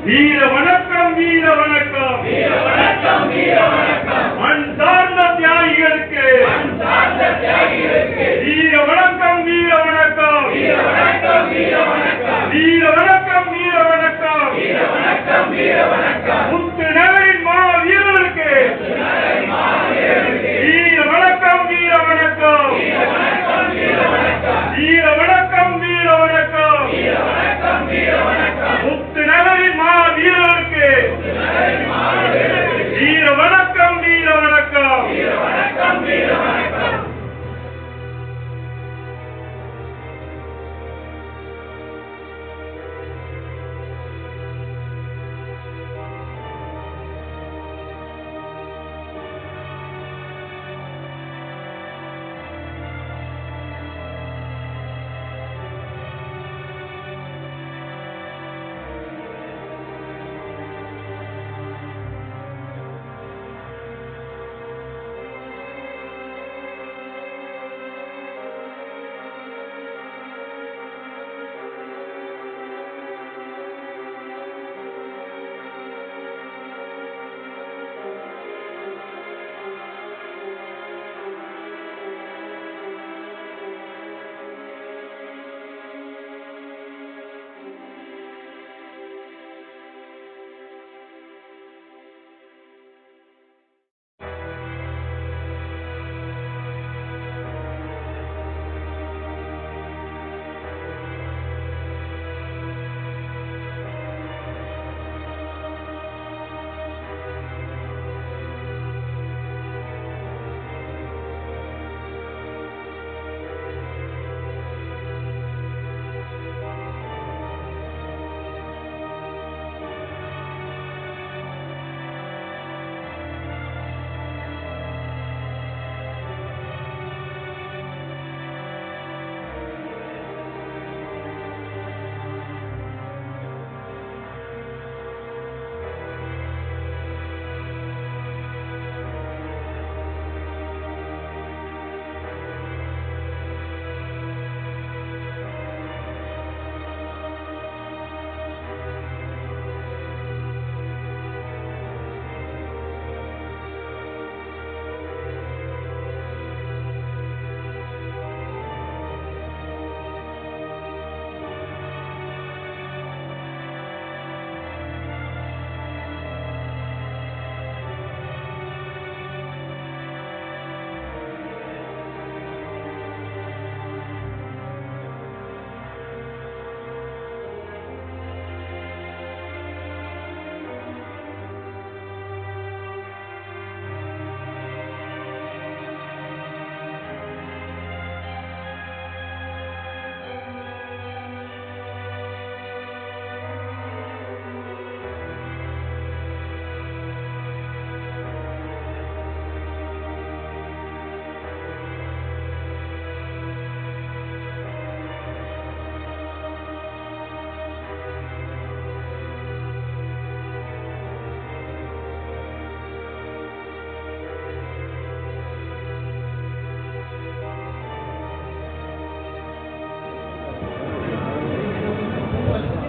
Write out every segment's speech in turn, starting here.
வீர வணக்கம் வீர வணக்கம் வீர வணக்கம் வீர வணக்கம் மண் சார்ந்த தியாகிகளுக்கு வீர வணக்கம் வீர வணக்கம் வீர வணக்கம் வீர வணக்கம் வீர வணக்கம் வீர வணக்கம் வீர வணக்கம் வீர வணக்கம் முத்து நகரின் மா வீரர்களுக்கு வீர வணக்கம் வீர வணக்கம் வீர வணக்கம் வீர வணக்கம் வீர வணக்கம் வீர வணக்கம் வீர வணக்கம் வீர வணக்கம் முத்து நகரின் மா வீரர்களுக்கு வீர வணக்கம் வீர வணக்கம் வீர வணக்கம் வீர வணக்கம்.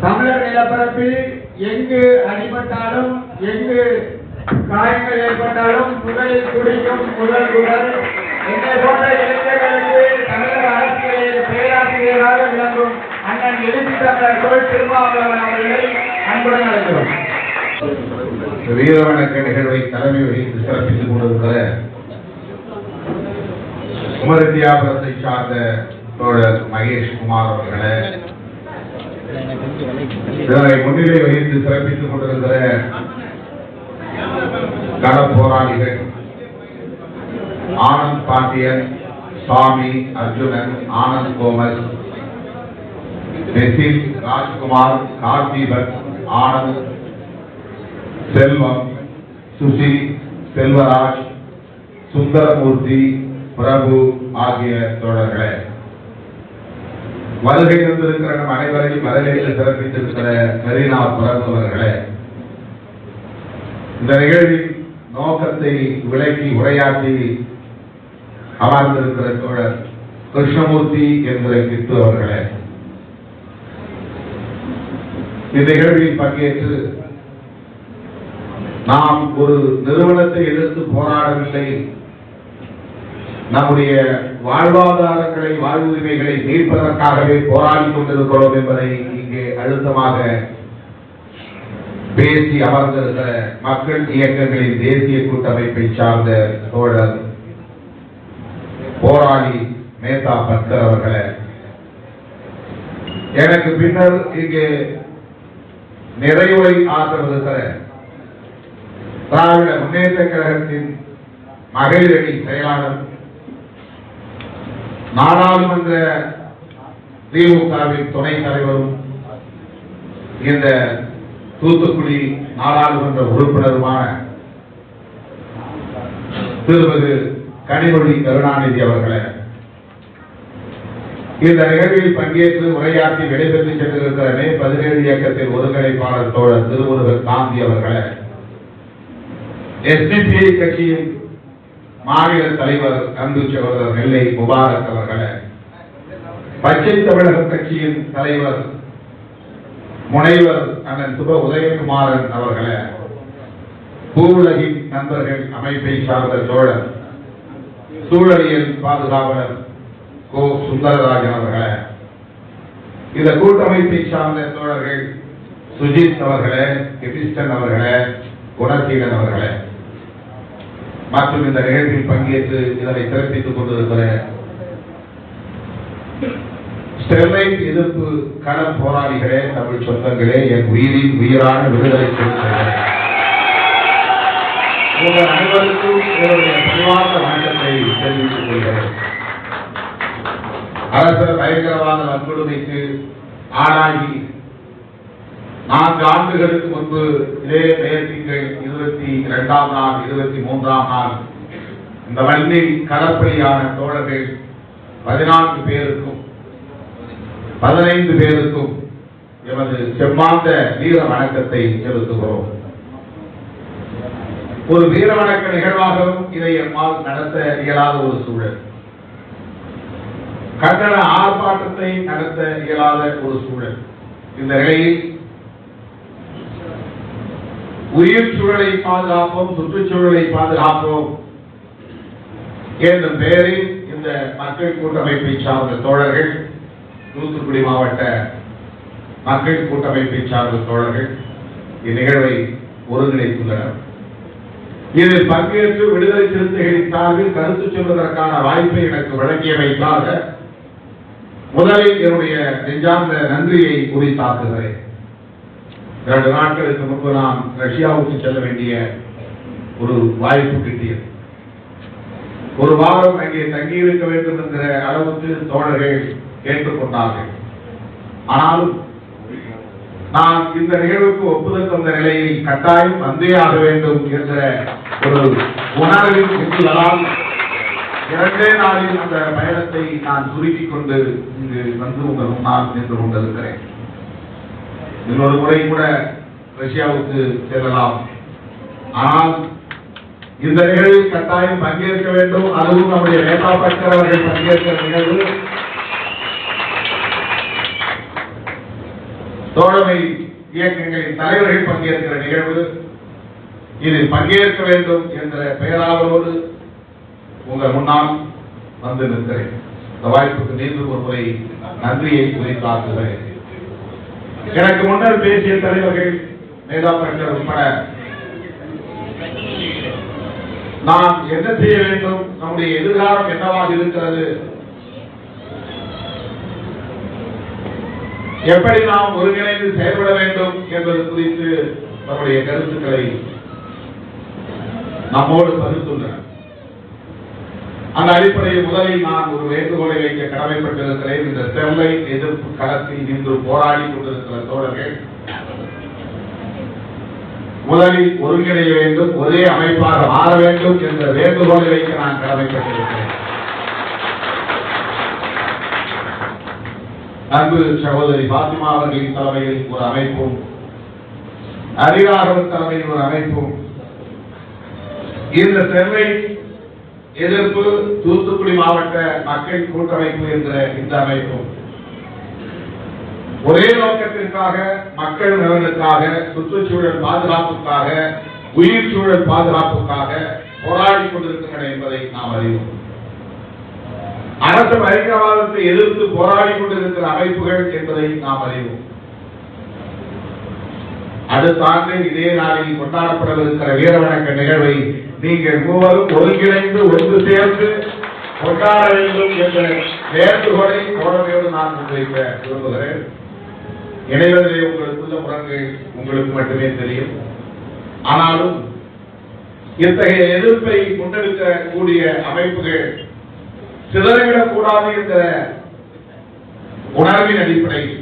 தமிழர் நிலப்பரப்பில் எங்கு அடிபட்டாலும் எங்கு காயங்கள் ஏற்பட்டாலும் முதலில் துடிக்கும் முதல் குரல் என்னை போன்ற இளைஞர்களுக்கு தமிழக அரசியலில் பேராசிரியராக விளங்கும் அண்ணன் எழுச்சி தமிழர் தொல் திருமாவளவன் அவர்களை அன்புடன் அழைக்கிறோம். வீர வணக்க நிகழ்வை தலைமை வகித்து சிறப்பித்துக் கொண்டிருக்கிற குமரத்தியாபுரத்தை சார்ந்த தோழர் மகேஷ் குமார் அவர்களே, இதனை முன்னிலை வகித்து சிறப்பித்துக் கொண்டிருக்கிற கள போராளிகள் ஆனந்த் பாண்டியன், சுவாமி அர்ஜுனன், ஆனந்த் கோமல், நெசில் ராஜ்குமார், கார்த்திபன், ஆனந்த், செல்வம், சுசி, செல்வராஜ், சுந்தரமூர்த்தி, பிரபு ஆகிய தோழர்களே, வருகை வந்திருக்கிற நம் அனைவரையும் வரவேற்று சிறப்பித்திருக்கிற மெரினா பிரபு அவர்களே, இந்த நிகழ்வின் நோக்கத்தை விளக்கி உரையாற்றி அமர்ந்திருக்கிற தோழர் கிருஷ்ணமூர்த்தி என்கிற கித்து அவர்களே, இந்த நிகழ்வில் பங்கேற்று நாம் ஒரு நிறுவனத்தை எதிர்த்து போராடவில்லை, நம்முடைய வாழ்வாதாரங்களை வாழ்வுரிமைகளை மீட்பதற்காகவே போராடி கொண்டிருக்கிறோம் என்பதை இங்கே அழுத்தமாக பேசி அமர்ந்திருக்கிற மக்கள் இயக்கங்களின் தேசிய கூட்டமைப்பை சார்ந்த தோழர் போராளி மேதா பட்கர் அவர்களே, எனக்கு பின்னர் இங்கே நிறைவுரை ஆற்றிருக்கிற திராவிட முன்னேற்ற கழகத்தின் மகளிர் அணி செயலாளர், நாடாளுமன்ற திமுகவின் துணைத் தலைவரும் இந்த தூத்துக்குடி நாடாளுமன்ற உறுப்பினருமான திருமதி கனிமொழி கருணாநிதி அவர்களே, இந்த நிகழ்வில் பங்கேற்று உரையாற்றி விடைபெற்று சென்றிருக்கிற மே 17 இயக்கத்தின் ஒருங்கிணைப்பாளர் தோழர் திருமுருகன் காந்தி அவர்களே, எஸ்டிபிஐ கட்சியின் மாநில தலைவர் அன்பு சகோதரர் நெல்லை முபாரக் அவர்களே, பச்சை தமிழக கட்சியின் தலைவர் முனைவர் அண்ணன் சுப உதயகுமாரன் அவர்களே, பூவுலகின் நண்பர்கள் அமைப்பை சார்ந்த தோழர் சூழலியல் பாதுகாவலர் கோ சுந்தரராஜன் அவர்களே, இந்த கூட்டமைப்பை சார்ந்த தோழர்கள் சுஜித் அவர்களே, கிருஷ்ணன் அவர்களே, குணசீலன் அவர்களே, மற்றும் இந்த நிகழ்வில் பங்கேற்று இதனை சிறப்பித்துக் கொண்டிருக்கிற ஸ்டெர்லைட் எதிர்ப்பு களம் போராளிகளே, தமிழ் சொந்தங்களே, என் உயிரின் உயிரான விடுதலை சிறுத்தைகளே, உங்கள் அனைவருக்கும் என்னுடைய பணிவார்ந்த வணக்கத்தை தெரிவித்துக் கொள்கிறேன். அரசர் பயங்கரவாத வன்கொடுமைக்கு ஆளாகி 4 ஆண்டுகளுக்கு முன்பு இதே மே திங்கள் 22ஆம் நாள் 23ஆம் நாள் இந்த மண்ணில் களப்பலியான தோழர்கள் 14 பேருக்கும் 15 பேருக்கும் எமது செம்மாந்த வீர வணக்கத்தை செலுத்துகிறோம். ஒரு வீர வணக்க நிகழ்வாகவும் இதை எம்மால் நடத்த இயலாத ஒரு சூழல், கண்டன ஆர்ப்பாட்டத்தை நடத்த இயலாத ஒரு சூழல். இந்த நிலையில் உயிர் சூழலை பாதுகாப்போம், சுற்றுச்சூழலை பாதுகாப்போம் என்ற பெயரில் இந்த மக்கள் கூட்டமைப்பை சார்ந்த தோழர்கள், தூத்துக்குடி மாவட்ட மக்கள் கூட்டமைப்பை சார்ந்த தோழர்கள் இந்நிகழ்வை ஒருங்கிணைத்துள்ளனர். இதில் பங்கேற்று விடுதலை சிறுத்தைகளின் சார்பில் கருத்து சொல்வதற்கான வாய்ப்பை எனக்கு வழங்கியமைக்காக முதலில் என்னுடைய நெஞ்சார்ந்த நன்றியை உரித்தாக்குகிறேன். 2 நாட்களுக்கு முன்பு நான் ரஷ்யாவுக்கு செல்ல வேண்டிய ஒரு வாய்ப்பு கிட்டியது. ஒரு வாரம் அங்கே தங்கியிருக்க வேண்டும் என்கிற அளவுக்கு தோழர்கள் கேட்டுக்கொண்டார்கள். ஆனாலும் நான் இந்த நிகழ்வுக்கு ஒப்புதல் தந்த நிலையில் கட்டாயம் வந்தே ஆக வேண்டும் என்கிற ஒரு உணர்வில் இருந்ததால் 2 நாளில் அந்த பயணத்தை நான் சுருக்கிக் கொண்டு இங்கு வந்து உங்கள் முன்னால் நின்று கொண்டிருக்கிறேன். இன்னொரு முறை கூட ரஷ்யாவுக்கு செல்லலாம், ஆனால் இந்த நிகழ்வில் கட்டாயம் பங்கேற்க வேண்டும். அதுவும் நம்முடைய மேதா பட்கர் அவர்கள் பங்கேற்கிற நிகழ்வு, தோழமை இயக்கங்களின் தலைவர்கள் பங்கேற்கிற நிகழ்வு, இதில் பங்கேற்க வேண்டும் என்ற பெயராவலோடு உங்கள் முன்னால் வந்து நிற்கிறேன். இந்த வாய்ப்புக்கு மீண்டும் ஒரு முறை நன்றியை உரித்தாக்குகிறேன். எனக்கு முன்னர் பேசிய தலைவர்கள் மேதா பட்கர் உட்பட நாம் என்ன செய்ய வேண்டும், நம்முடைய எதிர்காலம் என்னவாக இருக்கிறது, எப்படி நாம் ஒருங்கிணைந்து செயல்பட வேண்டும் என்பது குறித்து நம்முடைய கருத்துக்களை நம்மோடு பகிர்ந்துள்ளனர். அந்த அடிப்படையில் முதலில் நான் ஒரு வேண்டுகோளை வைக்க கடமைப்பட்டிருக்கிறேன். இந்த ஸ்டெர்லைட் எதிர்ப்பு களத்தில் நின்று போராடி கொண்டிருக்கிற தோழர்கள் முதலில் ஒருங்கிணைய வேண்டும், ஒரே அமைப்பாக மாற வேண்டும் என்ற வேண்டுகோளை வைக்க நான் கடமைப்பட்டிருக்கிறேன். அன்பு சகோதரி பாத்திமா அவர்களின் தலைமையில் ஒரு அமைப்பும், அதிகாரம் தலைமையில் ஒரு அமைப்பும், இந்த ஸ்டெர்லைட் எதிர்ப்பு தூத்துக்குடி மாவட்ட மக்கள் கூட்டமைப்பு என்ற இந்த அமைப்பும் ஒரே நோக்கத்திற்காக, மக்கள் நலனுக்காக, சுற்றுச்சூழல் பாதுகாப்புக்காக, உயிர் சூழல் பாதுகாப்புக்காக போராடி கொண்டிருக்கின்றன என்பதை நாம் அறிவோம். அரசு பயங்கரவாதத்தை எதிர்த்து போராடி கொண்டிருக்கிற அமைப்புகள் என்பதை நாம் அறிவோம். அடுத்த ஆண்டு இதே நாளில் கொண்டாடப்படவிருக்கிற வீரவணக்க நிகழ்வை நீங்கள் மூவரும் ஒருங்கிணைந்து ஒன்று சேர்ந்து கொண்டாட வேண்டும் என்ற வேண்டுகோளை கோடமையோடு நான் முன்வைக்க விரும்புகிறேன். இணைவதிலே உங்களுக்குள்ள முரண்கள் உங்களுக்கு மட்டுமே தெரியும். ஆனாலும் இத்தகைய எதிர்ப்பை முன்னெடுக்கக்கூடிய அமைப்புகள் சிதறிவிடக்கூடாது என்ற உணர்வின் அடிப்படையில்,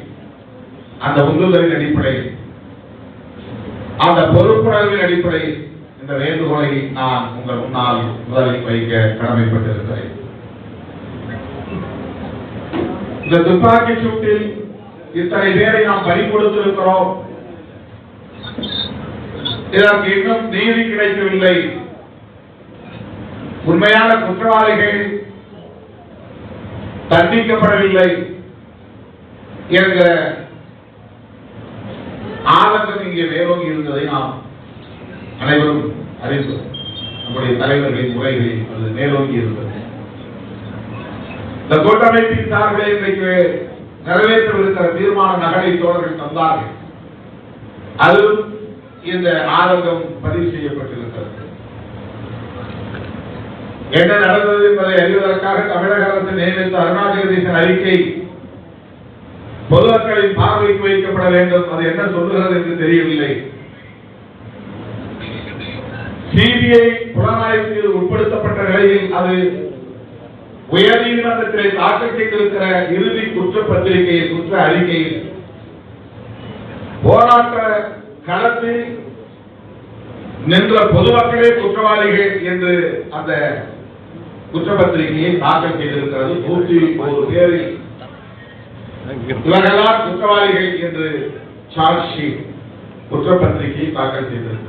அந்த உந்துதலின் அடிப்படையில், அந்த பொறுப்புணர்வின் அடிப்படையில் இந்த வேண்டுகோளை நான் உங்கள் முன்னால் முதலில் வைக்க கடமைப்பட்டிருக்கிறேன். இந்த துப்பாக்கி சூட்டில் இத்தனை பேரை நாம் பறி கொடுத்திருக்கிறோம். இதற்கு இன்னும் நீதி கிடைக்கவில்லை. உண்மையான குற்றவாளிகள் தண்டிக்கப்படவில்லை என்கிற ஆதங்கம் இங்கே மேலோங்கி இருந்ததை நாம் அனைவரும் அறிந்தோம். நம்முடைய தலைவர்களின் முறைகளில் அது மேலோங்கி இருந்தது. இந்த கூட்டமைப்பின் சார்பில் இன்றைக்கு நிறைவேற்றவிருக்கிற தீர்மான நகலை தோழர்கள் தந்தார்கள். அது இந்த ஆதங்கம் பதிவு செய்யப்பட்டிருக்கிறது. என்ன நடந்தது என்பதை அறிவதற்காக தமிழக அரசு நியமித்த அருணாச்சலதீசன் அறிக்கை பொதுமக்களின் பார்வைக்கு வைக்கப்பட வேண்டும். அது என்ன சொல்லுகிறது என்று தெரியவில்லை. சிபிஐ புலனாய்வுக்கு உட்படுத்தப்பட்ட நிலையில் அது உயர்நீதிமன்றத்தில் தாக்கல் செய்திருக்கிற இறுதி குற்றப்பத்திரிகையில், குற்ற அறிக்கையில் போராட்ட களத்தில் நின்ற பொதுமக்களே குற்றவாளிகள் என்று அந்த குற்றப்பத்திரிகையை தாக்கல் செய்திருக்கிறது. 101 பேரில் இவர்களால் குற்றவாளிகள் என்று சார்ஜ் ஷீட் குற்றப்பத்திரிகையை தாக்கல் செய்திருக்கிறது.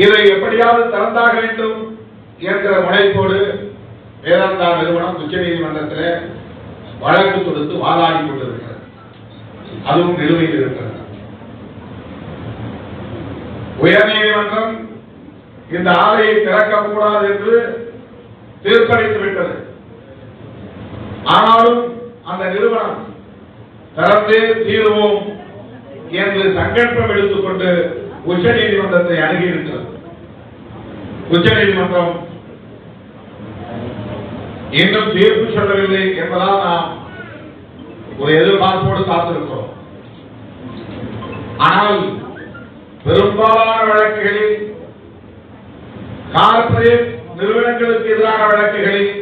இதை எப்படியாவது திறந்தாக வேண்டும் என்கிற முனைப்போடு வேதாந்தா நிறுவனம் உச்ச நீதிமன்றத்தில் வழக்கு தொடுத்து வாதாடி கொண்டிருக்கிறது. அதுவும் நிலுவையில் இருக்கிறது. உயர்நீதிமன்றம் இந்த ஆலையை திறக்கக்கூடாது என்று தீர்ப்பளித்து விட்டது. ஆனாலும் அந்த நிறுவனம் திறந்தே தீர்வோம் என்று சங்கல்பம் எடுத்துக்கொண்டு உச்ச நீதிமன்றத்தை அணுகியிருக்கிறது. உச்ச நீதிமன்றம் இன்னும் தீர்ப்பு சொல்லவில்லை என்பதால் நாம் ஒரு எதிர்பார்ப்போடு காத்திருக்கிறோம். ஆனால் பெரும்பாலான வழக்குகளில், கார்ப்பரேட் நிறுவனங்களுக்கு எதிரான வழக்குகளில்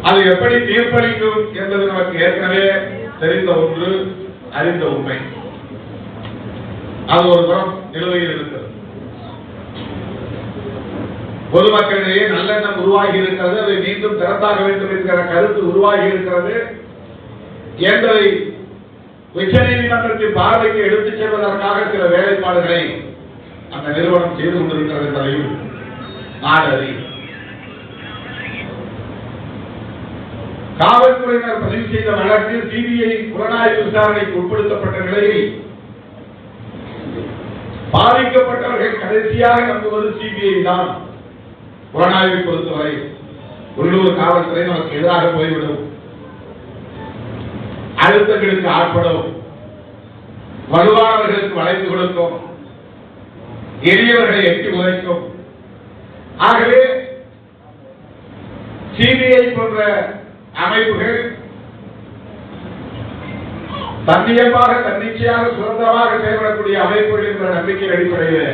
அது எப்படி தீர்ப்பளிக்கும் என்பது நமக்கு ஏற்கனவே தெரிந்த ஒன்று, அறிந்த உண்மை. அது ஒரு புறம் நிலுவையில் இருக்கிறது. பொதுமக்களிடையே நல்லெண்ணம் உருவாகி இருக்கிறது. அதை மீண்டும் திறந்தாக வேண்டும் என்கிற கருத்து உருவாகி இருக்கிறது என்பதை உச்ச நீதிமன்றத்தின் பார்வைக்கு எடுத்துச் செல்வதற்காக சில வேலைப்பாடுகளை அந்த நிறுவனம் செய்து கொண்டிருக்கிறது என்பதையும் நாடு அறியும். காவல்துறையினர் பதிவு செய்த வழக்கு சிபிஐ புலனாய்வு விசாரணைக்கு உட்படுத்தப்பட்ட நிலையில் பாதிக்கப்பட்டவர்கள் கடைசியாக நம்புவது சிபிஐ தான். புலனாய்வை பொறுத்தவரை உள்ளூர் காவல்துறை நமக்கு எதிராக போய்விடும், அழுத்தங்களுக்கு ஆட்படும், வலுவானவர்களுக்கு வளைந்து கொடுக்கும், எளியவர்களை எட்டி உதைக்கும். ஆகவே சிபிஐ போன்ற அமைப்புகள் தன்னியல்பாக, தன்னிச்சையாக, சுதந்திரமாக செயல்படக்கூடிய அமைப்புகள் என்ற நம்பிக்கை அடிப்படையில்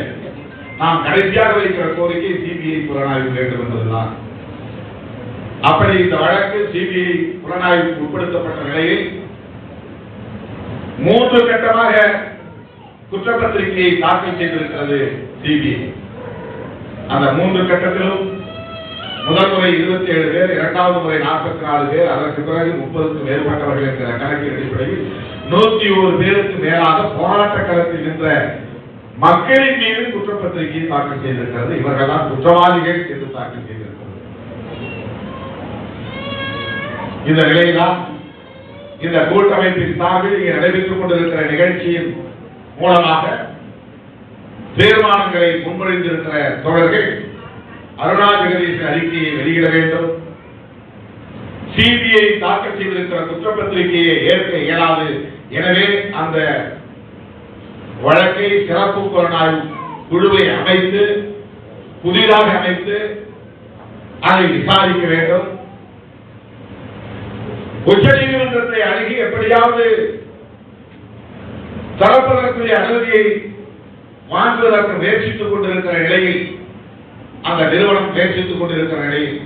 நாம் கடைசியாக வைக்கிற கோரிக்கை சிபிஐ புலனாய்வு வேண்டும் என்பதுதான். அப்படி இந்த வழக்கு சிபிஐ புலனாய்வுக்கு உட்படுத்தப்பட்ட நிலையில் 3 கட்டமாக குற்றப்பத்திரிகையை தாக்கல் செய்திருக்கிறது சிபிஐ. அந்த 3 கட்டத்திலும் முதல் முறை 27 பேர், இரண்டாவது முறை 44 பேர், அதற்கு பிறகு 30க்கும் மேற்பட்டவர்கள் என்கிற கணக்கின் அடிப்படையில் 101 பேருக்கு மேலாக போராட்ட களத்தில் நின்ற மக்களின் மீது குற்றப்பத்திரிகையை தாக்கல் செய்திருக்கிறது. இவர்கள் தான் குற்றவாளிகள் என்று தாக்கல் செய்திருக்கிறது. இந்த நிலையில்தான் இந்த கூட்டமைப்பின் சார்பில் இங்கே நடைபெற்றுக் கொண்டிருக்கிற நிகழ்ச்சியின் மூலமாக தீர்மானங்களை முன்மொழிந்திருக்கிற தோழர்கள் அருணா ஜெகதீசன் அறிக்கையை வெளியிட வேண்டும். சிபிஐ தாக்கல் செய்திருக்கிற குற்றப்பத்திரிகையை ஏற்க இயலாது. எனவே அந்த வழக்கை சிறப்பு புலனாய்வு குழுவை அமைத்து புதிதாக அமைத்து அதை விசாரிக்க வேண்டும். உச்சநீதிமன்றத்தை அணுகி எப்படியாவது தரப்பதற்குரிய அனுமதியை வாங்குவதற்கு முயற்சித்துக் கொண்டிருக்கிற நிலையில், அந்த நிறுவனம் முயற்சித்துக் கொண்டிருக்கிற நிலையில்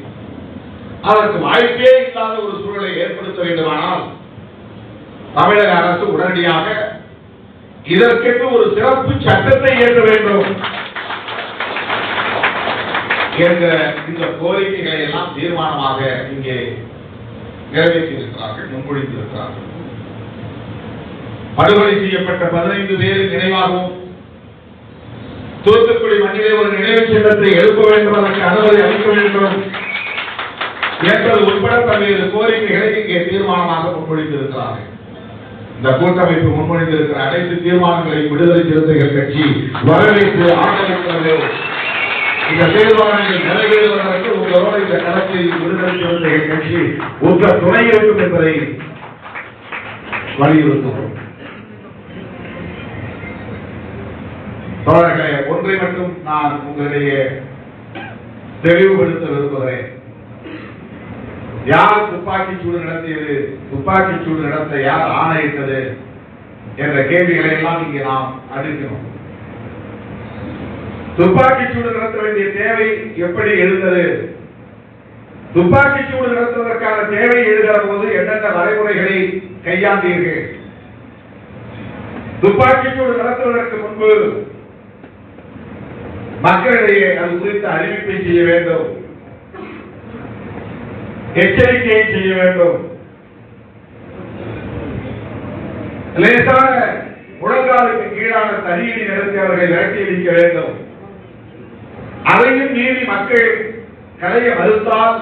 அதற்கு வாய்ப்பே இல்லாத ஒரு சூழலை ஏற்படுத்த வேண்டுமானால் தமிழக அரசு உடனடியாக இதற்கென்று ஒரு சிறப்பு சட்டத்தை இயற்ற வேண்டும் என்ற இந்த கோரிக்கைகளை எல்லாம் தீர்மானமாக இங்கே நிறைவேற்றியிருக்கிறார்கள், முன்மொழிந்திருக்கிறார்கள். படுகொலை செய்யப்பட்ட 15 பேரின் நினைவாகவும் தூத்துக்குடி மண்ணிலே ஒரு நினைவு சின்னத்தை எழுப்ப வேண்டும், அதற்கு அனுமதி அளிக்க வேண்டும் என்பது உட்பட பல்வேறு கோரிக்கைகளை இங்கே தீர்மானமாக முன்மொழிந்திருக்கிறார்கள். இந்த கூட்டமைப்பு முன்மொழிந்திருக்கிற அனைத்து தீர்மானங்களை விடுதலை சிறுத்தைகள் கட்சி வரவேற்று ஆதரிக்கிறது. இந்த தீர்மானங்கள் நிறைவேறுவதற்கு உங்களோடு இந்த களத்தில் விடுதலை சிறுத்தைகள் கட்சி உங்க துணை இருக்கும் என்பதை வலியுறுத்துகிறோம். தோழர்களே, ஒன்றை மட்டும் நான் உங்களிடையே தெளிவுபடுத்த விரும்புகிறேன். யார் துப்பாக்கி சூடு நடத்தியது, துப்பாக்கி சூடு நடத்த யார் ஆணையிட்டது என்ற கேள்விகளை எல்லாம் இங்கே நாம் அடுக்கணும். துப்பாக்கி சூடு நடத்த வேண்டிய தேவை எப்படி எழுந்தது, துப்பாக்கி சூடு நடத்துவதற்கான தேவை எழுகிற போது என்னென்ன வரைமுறைகளை கையாண்டீர்கள், துப்பாக்கி சூடு நடத்துவதற்கு முன்பு மக்களிடையே அது குறித்த அறிவிப்பை செய்ய வேண்டும், எச்சரிக்கையை செய்ய வேண்டும், லேசான முழங்காலுக்கு கீழான தடியடி நடத்தி அவர்களை விரட்டி அடிக்க வேண்டும். அதையும் மீறி மக்கள் கலைய மறுத்தால்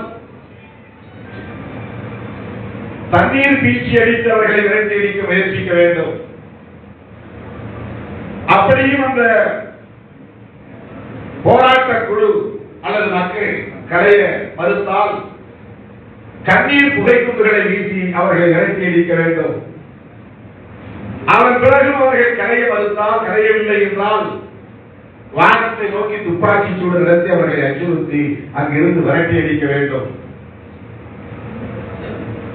தண்ணீர் பீச்சி அடித்து அவர்களை விரட்டி அடிக்க முயற்சிக்க வேண்டும். அப்படியும் அந்த போராட்ட குழு அல்லது மக்கள் கலைய மறுத்தால் கண்ணீர் புகைக்குண்டுகளை வீசி அவர்களை விரட்டி அடிக்க வேண்டும். அதன் பிறகு அவர்கள் கரைய மறுத்தால், கரையவில்லை என்றால் வானத்தை நோக்கி துப்பாக்கி சூடு நடத்தி அவர்களை அச்சுறுத்தி அங்கிருந்து விரட்டி அடிக்க வேண்டும்.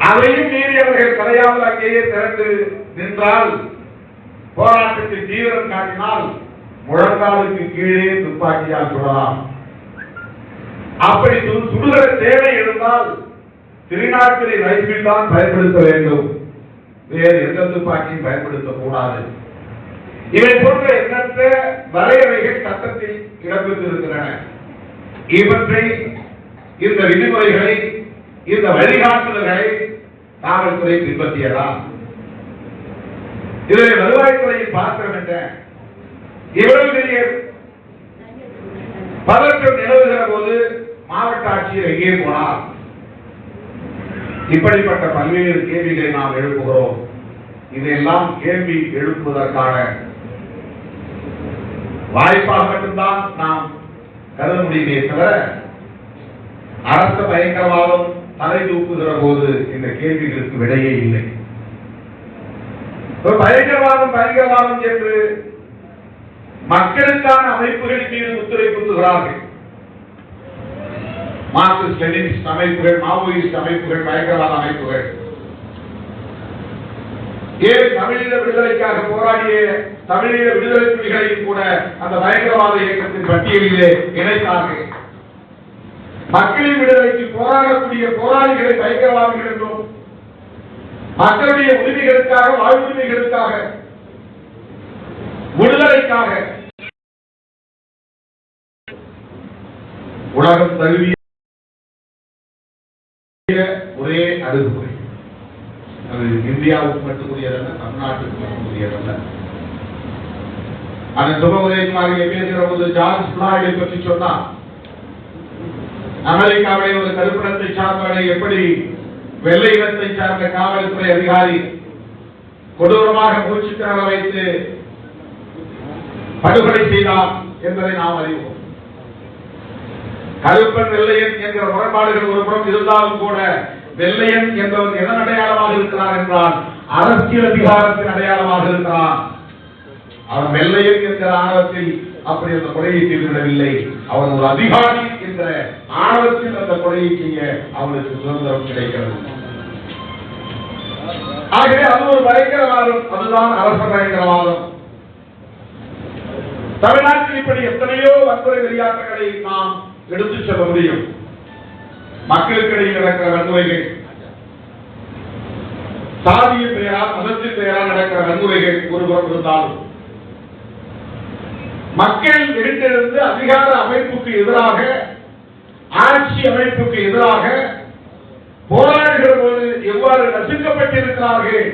அதையும் மீறி அவர்கள் கரையாமல் அங்கேயே திறந்து நின்றால், போராட்டத்தில் தீவிரம் காட்டினால் முழங்காலுக்கு கீழே துப்பாக்கியால் சுடலாம். அப்படி சுடுகிற தேவை இருந்தால் திருநாட்களை ரைபிள் தான் பயன்படுத்த வேண்டும், வேறு எந்த துப்பாக்கியும் பயன்படுத்தக்கூடாது. இவை போன்ற எண்ணற்ற வரையறைகள் சட்டத்தில் இடம்பெற்றிருக்கின்றன. இவற்றை, இந்த விதிமுறைகளை, இந்த வழிகாட்டுதல்களை காவல்துறை பின்பற்றியதா? இதில் வருவாய்த்துறையின் பாத்திரம் என்ன? இவ்வளவு பெரிய பதற்றம் நிலவுகிற போது மாவட்ட ஆட்சியர் எங்கே போனார்? இப்படிப்பட்ட பல்வேறு கேள்விகளை நாம் எழுப்புகிறோம். இதையெல்லாம் கேள்வி எழுப்புவதற்கான வாய்ப்பாக மட்டும்தான் நாம் கருத முடியுமே தவிர, அரச பயங்கரவாதம் தலை தூக்குகிற போது இந்த கேள்விகளுக்கு விடையே இல்லை. பயங்கரவாதம் பயங்கரவாதம் என்று மக்களுக்கான அமைப்புகளின் மீது முத்திரை குத்துகிறார்கள். மார்க்சிஸ்ட் லெனினிஸ்ட் அமைப்புகள், மாவோயிஸ்ட் அமைப்புகள், பயங்கரவாத அமைப்புகள். ஏன் தமிழீழ விடுதலைக்காக போராடிய தமிழீழ விடுதலை புலிகளையும் கூட அந்த பயங்கரவாத இயக்கத்தின் பட்டியலிலே இணைத்தார்கள். மக்களின் விடுதலைக்கு போராடக்கூடிய போராளிகளை பயங்கரவாதிகள் என்றும், மக்களுடைய உரிமைகளுக்காக, வாழ்வுரிமைகளுக்காக, விடுதலைக்காக உலகம் தழுவிய ஒரே அணுகுமுறை. அது இந்தியாவுக்கு மட்டுக்குரியதல்ல, தமிழ்நாட்டுக்கு மட்டுக்குரியதல்ல. அந்த சுபமுறையை பேசுகிற போது ஜார்ஜ் பிளாய்டை பற்றி சொன்னார். அமெரிக்காவிலே ஒரு கருப்பினத்தை சார்ந்தவனை எப்படி வெள்ளை இனத்தை சார்ந்த காவல்துறை அதிகாரி கொடூரமாக மூச்சு திணற வைத்து படுகொலை செய்தார் என்பதை நாம் அறிவோம். கருப்பன் வெள்ளையன் என்கிற முரண்பாடுகள் ஒரு புறம் இருந்தாலும் கூட வெள்ளையன் என்பவன் எதன் அடையாளமாக இருக்கிறார் என்றால் அரசியல் அதிகாரத்தின் அடையாளமாக இருக்கிறான். அவன் வெள்ளையன் என்கிற ஆணவத்தில் அப்படி அந்த கொலையை செய்துவிடவில்லை. அவன் ஒரு அதிகாரி என்ற ஆணவத்தில் அந்த கொலையை செய்ய அவனுக்கு சுதந்திரம் கிடைக்கிறது. ஆகவே அது ஒரு பயங்கரவாதம். அதுதான் அரச பயங்கரவாதம். தமிழ்நாட்டில் இப்படி எத்தனையோ வன்முறை வெளியாட்டங்களை நாம் எடுத்துச் செல்ல முடியும். மக்களுக்கிடையில் நடக்கிற வன்முறைகள், சாதியின் பெயரால் மதத்தின் பெயரால் நடக்கிற வன்முறைகள் ஒருபுறம் இருந்தாலும் மக்கள் எழுந்திருந்து அதிகார அமைப்புக்கு எதிராக, ஆட்சி அமைப்புக்கு எதிராக போராடுகிற போது எவ்வாறு நசுக்கப்பட்டிருக்கிறார்கள்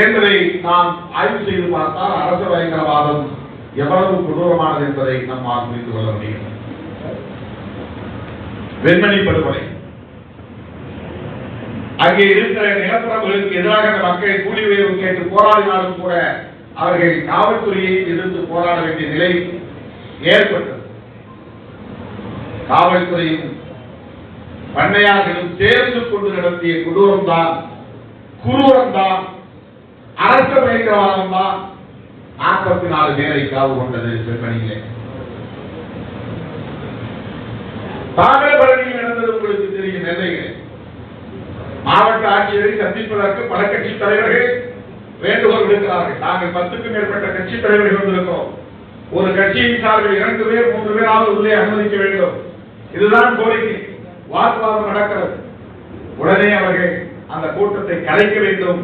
என்பதை நாம் ஆய்வு செய்து பார்த்தால் அரச பயங்கரவாதம் எவ்வளவு கொடூரமானது என்பதை நம்மால் புரிந்து கொள்ள முடியும். வெண்மணி படுகொலை, அங்கே இருக்கிற நிலப்பரப்புகளுக்கு எதிராக மக்கள் கூலி உயர்வு கேட்டு போராடினாலும் கூட அவர்கள் காவல்துறையை எதிர்த்து போராட வேண்டிய நிலை ஏற்பட்டது. காவல்துறையும் பண்ணையார்களும் சேர்ந்து கொண்டு நடத்திய கொடூரம் தான், குரூரம் தான், அரச பயங்கரவாதம் தான் 44 பேரை காவு கொண்டது. செம்மணியிலே தாமிரபரணியில் நடந்தது உங்களுக்கு தெரியும். நெல்லையில் மாவட்ட ஆட்சியரை சந்திப்பதற்கு பல கட்சி தலைவர்கள் வேண்டுகோள் விடுக்கிறார்கள். நாங்கள் 10க்கும் மேற்பட்ட கட்சி தலைவர்கள் வந்திருக்கிறோம். ஒரு கட்சியின் சார்பில் 2 பேர் 3 பேராவது உள்ளே அனுமதிக்க வேண்டும். இதுதான் கோரிக்கை. வாக்குவாதம் நடக்கிறது. உடனே அவர்கள் அந்த கூட்டத்தை கலைக்க வேண்டும்.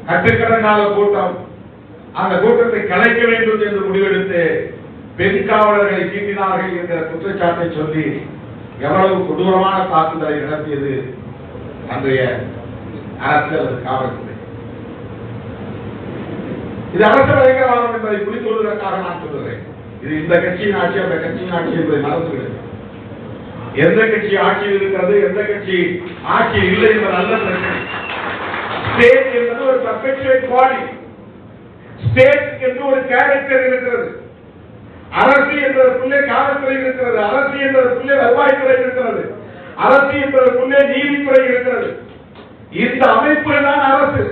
கட்டுக்கடங்காத கூட்டம், அந்த கூட்டத்தை கலைக்க வேண்டும் என்று முடிவெடுத்து பெண் காவலர்களை தீண்டினார்கள் என்கிற குற்றச்சாட்டை சொல்லி எவ்வளவு கொடூரமான தாக்குதலை நடத்தியது அன்றைய அரசு அல்லது காவல்துறை. இது அரச பயங்கரவாதம் என்பதை புரிந்து கொள்வதற்காக நான் சொல்கிறேன். இது இந்த கட்சியின் ஆட்சி, அந்த கட்சியின் ஆட்சி என்பதை மறந்துவிடுகிறது. எந்த கட்சி ஆட்சியில் இருக்கிறது, எந்த கட்சி ஆட்சியில் இல்லை என்பது அல்ல பிரச்சனை. ஸ்டேட் என்பது ஒரு பர்பெச்சுவேட் பாடி. ஸ்டேட் என்று ஒரு கேரக்டர் இருக்கிறது. அரசு என்பதற்குள்ளே காவல்துறை இருக்கிறது. அரசு என்பதற்குள்ளே வருவாய்த்துறை இருக்கிறது. அரசு என்பதற்குள்ளே நீதித்துறை இருக்கிறது. இந்த அமைப்புகள் தான் அரசு.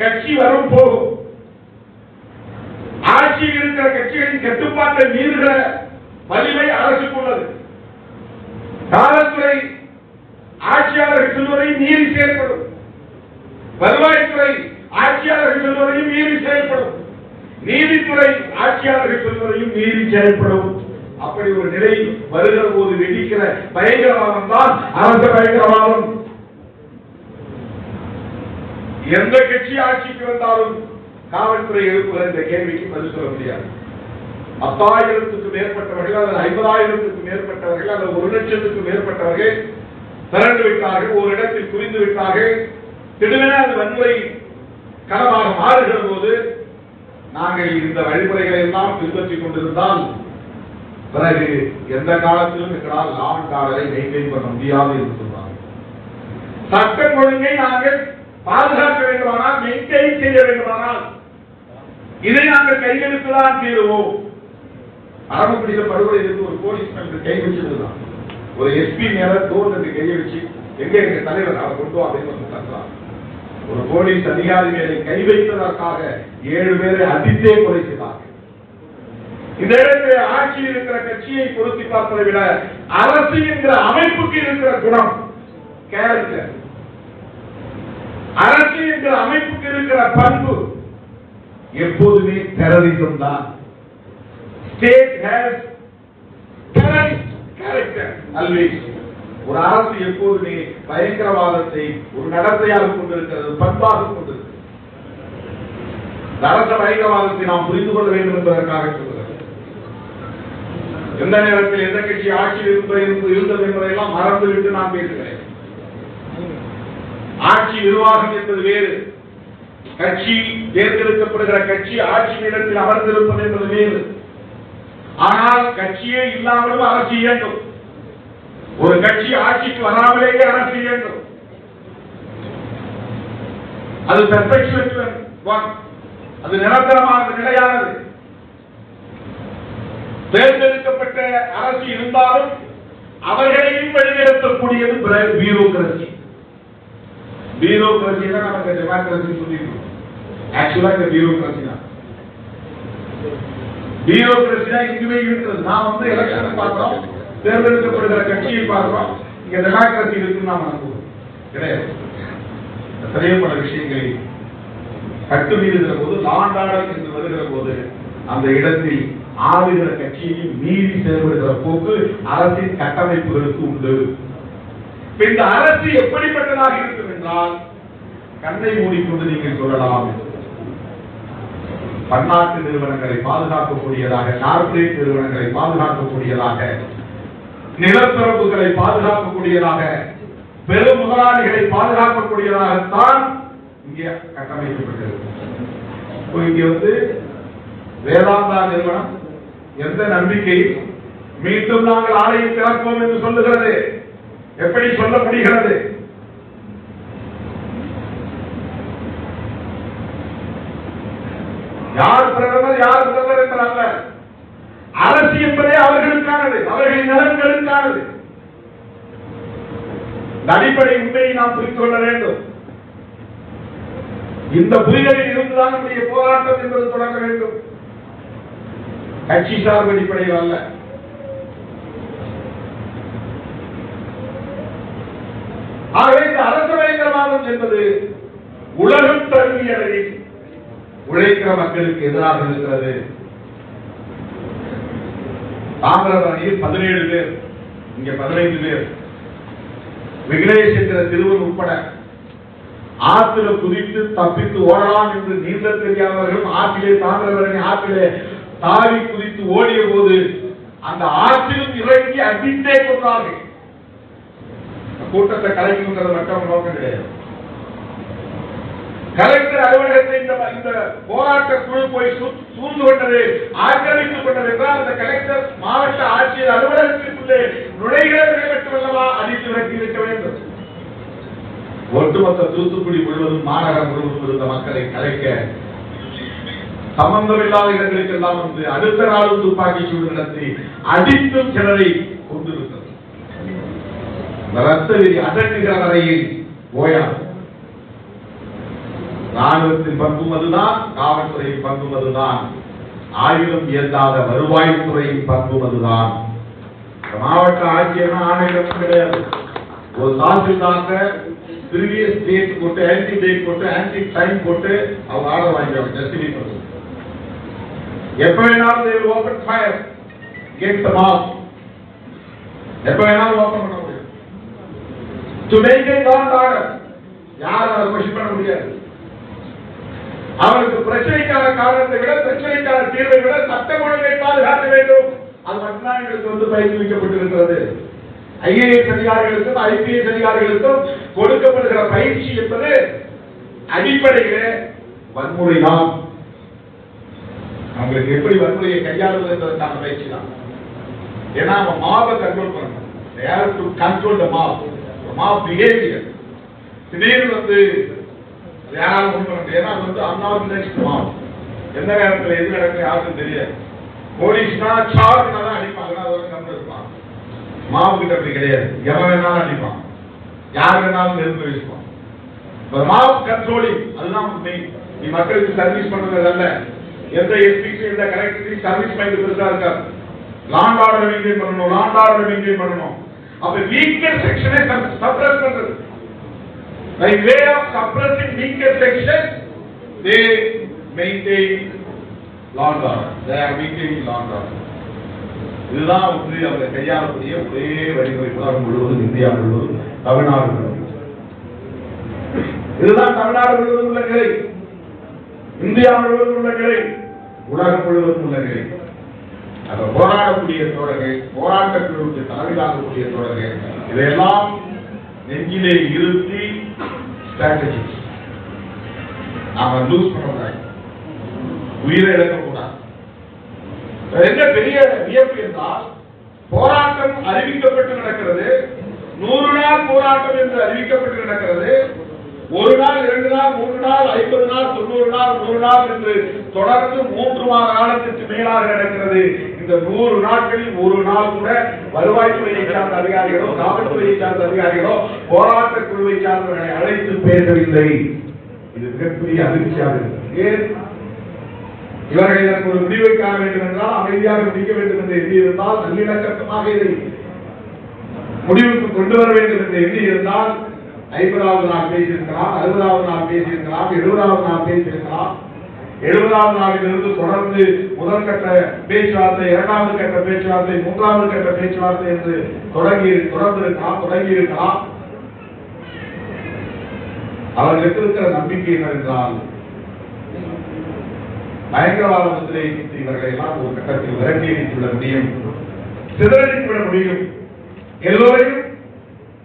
கட்சி வரும் போகும். ஆட்சியில் இருக்கிற கட்சிகளின் கட்டுப்பாட்டை மீறுகிற வலிமை அரசுக்கு உள்ளது. காவல்துறை ஆட்சியாளர்கள் சொல்வதையும் மீறி செயல்படும். வருவாய்த்துறை ஆட்சியாளர்கள் சொல்வதையும் மீறி செயல்படும். நீதித்துறை ஆட்சியாளர்கள் சொல்வதையும் மீறி செயல்படும். அப்படி ஒரு நிலை வருகிற போது வெடிக்கிற பயங்கரவாதம் தான் அரச பயங்கரவாதம். எந்த கட்சி ஆட்சிக்கு வந்தாலும் காவல்துறை எழுப்புகிற இந்த கேள்விக்கு பதில் சொல்ல முடியாது. 10,000க்கும் மேற்பட்டவர்கள் அல்லது 50,000க்கும் மேற்பட்டவர்கள் அல்லது 1,00,000க்கும் மேற்பட்டவர்கள் திரண்டு விட்டார்கள். ஒரு இடத்தில் குவிந்து விட்டார்கள். திடீரென அது வன்முறை களமாக மாறுகிற போது நாங்கள் இந்த வழிமுறைகளை எல்லாம் பின்பற்றிக் கொண்டிருந்தால் பிறகு எந்த காலத்திலும் எங்களால் லா அண்ட் ஆர்டரை மெயின்டைன் பண்ண முடியாது என்று சொல்றாங்க. சட்டம் ஒழுங்கை நாங்கள் பாதுகாக்க வேண்டுமானால், மெயின்டைன் செய்ய வேண்டுமானால் இதை நாங்கள் கையெழுத்துதான் தீருவோம். ஆரம்பத்தில் படுகொலை இருந்து ஒரு போலீஸ் கை வச்சதுதான். ஒரு எஸ்பி மேல தோல்லுக்கு கையை வச்சு எங்க தலைவர் அவர் கொண்டு அப்படின்னு தரலாம். ஒரு போலீஸ் அதிகாரி மேலே கை வைத்ததற்காக 7 பேரை அடித்தே கொலை செய்தார்கள். இந்த இடத்தில் ஆட்சியில் இருக்கிற கட்சியை பொருத்தி பார்ப்பதை விட அரசு என்கிற அமைப்புக்கு இருக்கிற குணம், கேரக்டர், அரசு என்கிற அமைப்புக்கு இருக்கிற பண்பு எப்போதுமே டெரரிசம் தான். State has terrorist character always. ஒரு அரசு எப்போதுமே பயங்கரவாதத்தை ஒரு நடத்தையாக கொண்டிருக்கிறது, பண்பாக கொண்டிருக்கிறது. அரச பயங்கரவாதத்தை நாம் புரிந்து கொள்ள வேண்டும் என்பதற்காக சொல்கிறது. எந்த நேரத்தில் எந்த கட்சி ஆட்சியில் இருந்தது என்பதையெல்லாம் மறந்துவிட்டு நான் பேசுகிறேன். ஆட்சி நிர்வாகம் என்பது வேறு, கட்சி தேர்ந்தெடுக்கப்படுகிற கட்சி ஆட்சி இடத்தில் அமர்ந்திருப்பது என்பது வேறு. ஆனால் கட்சியே இல்லாமலும் அரசு இயங்கும். ஒரு கட்சி ஆட்சிக்கு வராமலேயே அரசு இயங்கும். அது பெர்ஃபெக்ஷன், அது நிரந்தரமானது, நிலையானது. தேர்ந்தெடுக்கப்பட்ட அரசு இருந்தாலும் அவர்களையும் வழிநடத்தக்கூடியது பியூரோகிரசி. பியூரோகிரசி தான் நமக்கு டெமோக்ரசி சொல்லிட்டு, ஆக்சுவலா இந்த பியூரோகிரசி தான். பியூரோகிரசி தான் இங்குமே இருக்கிறது. நாம் எலெக்ஷன் பார்க்கிறோம், தேர்ந்தெடுக்கப்படுகிற கட்சியை பார்க்கிறோம். இங்க டெமோக்ரசி இருக்குன்னு நாம் நம்புவோம் கிடையாது. எத்தனையோ பல விஷயங்களை கட்டுமீறுகிற போது, லாண்டாடல் என்று வருகிற போது அந்த இடத்தில் ஆளுகிற கட்சியையும் மீறி செயல்படுகிற போக்கு அரசின் கட்டமைப்புகளுக்கு உண்டு. இந்த அரசு எப்படிப்பட்டதாக இருக்கும் என்றால், கண்ணை மூடிக்கொண்டு நீங்கள் சொல்லலாம், பன்னாட்டு நிறுவனங்களை பாதுகாக்கக்கூடியதாக, கார்ப்பரேட் நிறுவனங்களை பாதுகாக்கக்கூடியதாக, நிலப்பரப்புகளை பாதுகாக்கக்கூடியதாக, பெரும் முதலாளிகளை பாதுகாக்கக்கூடியதாகத்தான் இங்கே கட்டமைக்கப்பட்டது. இங்கே வேதாந்தா நிறுவனம் எந்த நம்பிக்கையில் மீண்டும் நாங்கள் ஆலையை திறப்போம் என்று சொல்லுகிறது? எப்படி சொல்ல முடிகிறது? யார் பிரதமர் யார் பிரதமர் என்பதல்ல, அரசு என்பதே அவர்களுக்கானது, அவர்களின் நலன்களுக்கானது. அடிப்படை உண்மையை நாம் புரிந்து கொள்ள வேண்டும். இந்த புரிதலில் இருந்துதான் நம்முடைய போராட்டம் என்பது தொடங்க வேண்டும். கட்சி சார்பு அடிப்படையில் அல்ல. ஆகவே இந்த அரசியலமைவாதம் என்பது உலகம் தழுவிய அளவில் உழைக்கிற மக்களுக்கு எதிராக இருக்கிறது. காங்கிரஸ் அணியில் 17 பேர், இங்க 15 பேர், விக்னேஷ் என்கிற திருவன் உட்பட ஆற்றில குதித்து தப்பித்து ஓடலாம் என்று நீந்த தெரியாதவர்களும் ஆற்றிலே தாமிரபரணி ஆற்றிலே தாவி குதித்து ஓடிய போது அந்த ஆற்றிலும் இறங்கி அடித்தே கொண்டார்கள். கூட்டத்தை கலைக்குங்கிறது மட்டும் நோக்கம் கிடையாது. கலெக்டர் அலுவலகத்தை இந்த போராட்ட குழு போய் சூழ்ந்து கொண்டது, ஆக்கிரமித்துக் கொண்டது என்றால் அந்த கலெக்டர் மாவட்ட ஆட்சியர் அலுவலகத்திற்குள்ளே நுழைகிறவர்களை மட்டுமல்லவா அடித்து விரட்டி இருக்க வேண்டும். ஒட்டுமொத்த தூத்துக்குடி முழுவதும், மாநகரம் முழுவதும் இருந்த மக்களை கலைக்க சம்பந்தமில்லாத இடங்களுக்கெல்லாம் அடுத்த நாளும் துப்பாக்கி சூடு நடத்தி அடித்தும் சிலரை கொண்டிருக்கிறது. ரத்த விதி அடங்குகிற வரையில் ஓயாது. ராணுவத்தின் பங்கும் அதுதான், காவல்துறையின் பங்கும் அதுதான், ஆயுதம் இயந்தாத வருவாய்த்துறையின் பங்கும் அதுதான். மாவட்ட ஆட்சியர் ஆணையம் கிடையாது. ஒரு தாசில்தார் ப்ரீவியஸ் டேட் போட்டு, ஆன்டி டேட் போட்டு, ஆன்டி டைம் போட்டு அவங்க ஆர்டர் வாங்கிடுவாங்க. ஜஸ்டிஃபை பண்ணுறது எப்ப வேணாலும் open fire against the mob. எப்ப வேணாலும் ஓபன் பண்ண முடியும். to maintain law and order யாரும் அதை கொஸ்டின் பண்ண முடியாது. அவருக்கு பிரச்சனைக்கான காரணத்தை விட, பிரச்சனைக்கான தீர்வை விட சட்டம் ஒழுங்கை பாதுகாக்க வேண்டும். அது மட்டும்தான் எங்களுக்கு பயிற்றுவிக்கப்பட்டிருக்கிறது. ஐஏஎஸ் அதிகாரிகளுக்கும் ஐபிஎஸ் அதிகாரிகளுக்கும் கொடுக்கப்படுகிற பயிற்சி என்பது அடிப்படையில் வன்முறை தான். அவங்களுக்கு எப்படி வன்முறையை கையாளுவது என்பதற்கான பயிற்சி தான். ஏன்னா அவன் மாபை கண்ட்ரோல் பண்ணணும். they have to control the mob behavior. திடீர்னு யாராலும் ஒன்று பண்ண முடியாது. ஏன்னா அது அன்ஆர்கனைஸ்ட் மாப். எந்த நேரத்தில் எது நடக்குது யாருக்கும் தெரியாது. போலீஸ்னா சார்ஜ்னா தான் அடிப்பாங்க, அதோட கம்மி இருப்பான். மாவு கிட்ட அப்படி கிடையாது. எவன் வேணாலும் அடிப்பான், யார் வேணாலும் நெருப்பு வீசுவான். மாப் கண்ட்ரோலிங் அதுதான் மெயின். நீ மக்களுக்கு சர்வீஸ் பண்றது அல்ல. எந்த எஸ்பிசி எந்த கலெக்டருக்கு சர்வீஸ் மைண்ட் பெருசா இருக்காது. லாண்ட் ஆர்டர் மெயின்டைன் பண்ணணும், லாண்ட் ஆர்டர் மெயின்டைன் பண்ணணும். அப்ப வீக்கர் செக்ஷனை சப்ரஸ் பண்றது. by way of suppressing weaker sections, they maintain law and order. They are maintaining law and order. இதுதான் அவர்கள் கையாளக்கூடிய ஒரே வழிமுறை. உலகம் முழுவதும், இந்தியா முழுவதும், தமிழ்நாடு முழுவதும் இதுதான் தமிழ்நாடு முழுவதும் உள்ள நிலை, இந்தியா முழுவதும் உள்ள நிலை, உலகம் முழுவதும் உள்ள நிலை. அதை போராடக்கூடிய தோழர்கள், போராட்டத்திற்கு தலைமையாகக்கூடிய தோழர்கள் இதையெல்லாம் நெஞ்சிலே இருத்தி ஸ்ட்ராட்டஜி நாம லூஸ் பண்ணக்கூடாது, உயிரை இழக்கக்கூடாது. என்ன பெரிய வியப்பு என்றால் போராட்டம் அறிவிக்கப்பட்டு நடக்கிறது. 100 நாள் போராட்டம் என்று அறிவிக்கப்பட்டு நடக்கிறது. 1 நாள், 2 நாள், 3 நாள், 50 நாள், 90 நாள், 100 நாள் என்று தொடர்ந்து 3 மாத காலத்திற்கு மேலாக நடக்கிறது. இந்த 100 நாட்களில் ஒரு நாள் கூட வருவாய்த்துறையை சார்ந்த அதிகாரிகளோ, காவல்துறையை சார்ந்த அதிகாரிகளோ, போராட்ட குழுவை சார்ந்தவர்களை அழைத்து பேசவில்லை. இது மிகப்பெரிய அதிர்ச்சியாக இருக்கிறது. இவர்கள் இதற்கு ஒரு முடிவை காண வேண்டும் என்றால், அமைதியாக முடிக்க வேண்டும் என்று எண்ணியிருந்தால், நல்லிணக்கமாக இதை முடிவுக்கு கொண்டு வர வேண்டும் என்று எண்ணியிருந்தால் 50வது நாள் பேசியிருக்கலாம், 60வது நாள் பேசியிருக்கலாம், 70வது நாள் பேசியிருக்கலாம். 70வது நாளிலிருந்து தொடர்ந்து முதற்கட்ட பேச்சுவார்த்தை, 2வது கட்ட பேச்சுவார்த்தை, 3வது கட்ட பேச்சுவார்த்தை என்று தொடங்கியிருக்கலாம். அவர்களுக்கு இருக்கிற நம்பிக்கை என்னவென்றால், பயங்கரவாத முத்திரையை குறித்து இவர்களை எல்லாம் ஒரு கட்டத்தில் விரட்டி அடித்துவிட முடியும், சிதறடித்துவிட முடியும், எல்லோரையும்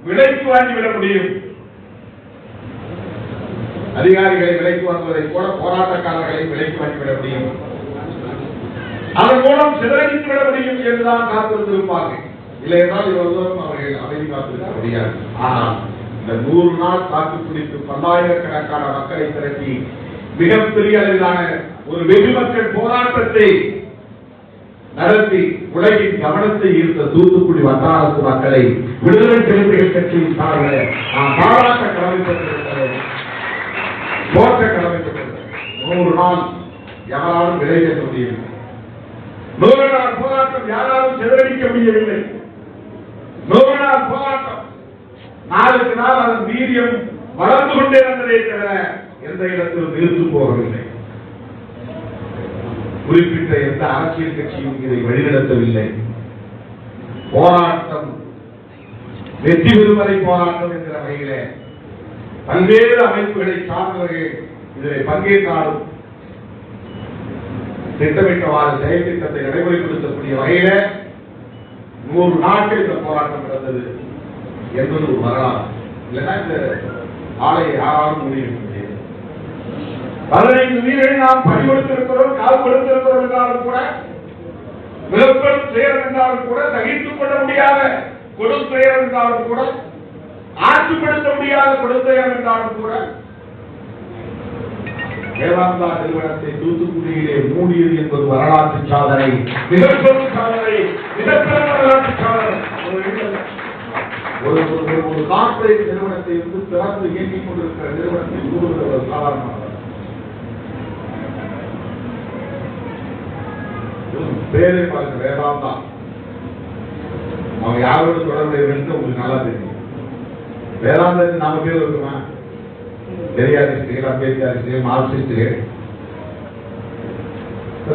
விலைக்கு வாங்கிவிட முடியும். அதிகாரிகளை விலைக்கு வாங்குவதை போல போராட்டக்காரர்களை விலைக்கு வாங்கிவிட முடியும், அதன் மூலம் சிதறடித்துவிட முடியும் என்றுதான் காத்திருந்திருப்பார்கள். இல்லை என்றால் இவ்வளவு அவர்கள் அமைதி காத்திருக்க முடியாது. ஆனால் இந்த 100 நாள் தாக்குப்பிடித்து பல்லாயிரக்கணக்கான மக்களை திரட்டி மிகப்பெரிய அளவிலான ஒரு வெகு மக்கள் போராட்டத்தை நடத்தி உலகின் கவனத்தை ஈர்த்த தூத்துக்குடி வட்டாரத்து மக்களை விடுதலை சிறுத்தைகள் கட்சியின் சார்பில் நான் பாராட்ட கடமைப்பட்டிருக்கிறேன், போற்ற கடமைப்பட்டிருக்கிறேன். 100 நாள் யாராலும் விளைவிக்க முடியவில்லை. 100 நாள் போராட்டம் யாராலும் சிதறடிக்க முடியவில்லை. 100 நாள் போராட்டம் நாளுக்கு நாள் அதன் வீரியம் வளர்ந்து கொண்டே வந்ததே தவிர எந்த இடத்தில் நிறுத்து போகவில்லை. குறிப்பிட்ட எந்த அரசியல் கட்சியும் இதை வழிநடத்தவில்லை. போராட்டம் வெற்றி பெறும் வரை போராட்டம் என்கிற வகையில பல்வேறு அமைப்புகளை சார்ந்தவர்கள் இதில் பங்கேற்றாலும் திட்டமிட்டவாறு செயல் திட்டத்தை நடைமுறைப்படுத்தக்கூடிய வகையில 100 நாட்கள் இந்த போராட்டம் நடந்தது என்பது ஒரு வரலாறு. இல்லைன்னா இந்த ஆலையை யாராலும் முடிவு 15 உயிரை நாம் பறி கொடுத்திருக்கிறோம், கால் கொடுத்திருக்கிறோம் என்றாலும் கூட, மிகப்பெரும் துயரம் என்றாலும் கூட, சகித்துக் கொள்ள முடியாத கொடுத்துயரம் என்றாலும் கூட, ஆட்சிப்படுத்த முடியாத கொடுத்துயரம் என்றாலும் கூட, வேதாந்தா நிறுவனத்தை தூத்துக்குடியிலே மூடியது என்பது வரலாற்று சாதனை, மிகப்பெரும் சாதனை, மிகப்பெரும் வரலாற்று சாதனை. ஒரு கார்ப்பரேட் நிறுவனத்தை திறந்து இயங்கிக் கொண்டிருக்கிற நிறுவனத்தை மூடுவது ஒரு சாதாரணமாக பேரை பார்க்க வேதாந்தா. அவங்க யாரோட தொடர்புடைய உங்களுக்கு நல்லா தெரியும். வேதாந்தத்துக்கு நாம பேர் இருக்குமா? பெரியாரிஸ்டுகள், அம்பேத்கரிஸ்டுகள், மார்க்சிஸ்டுகள்,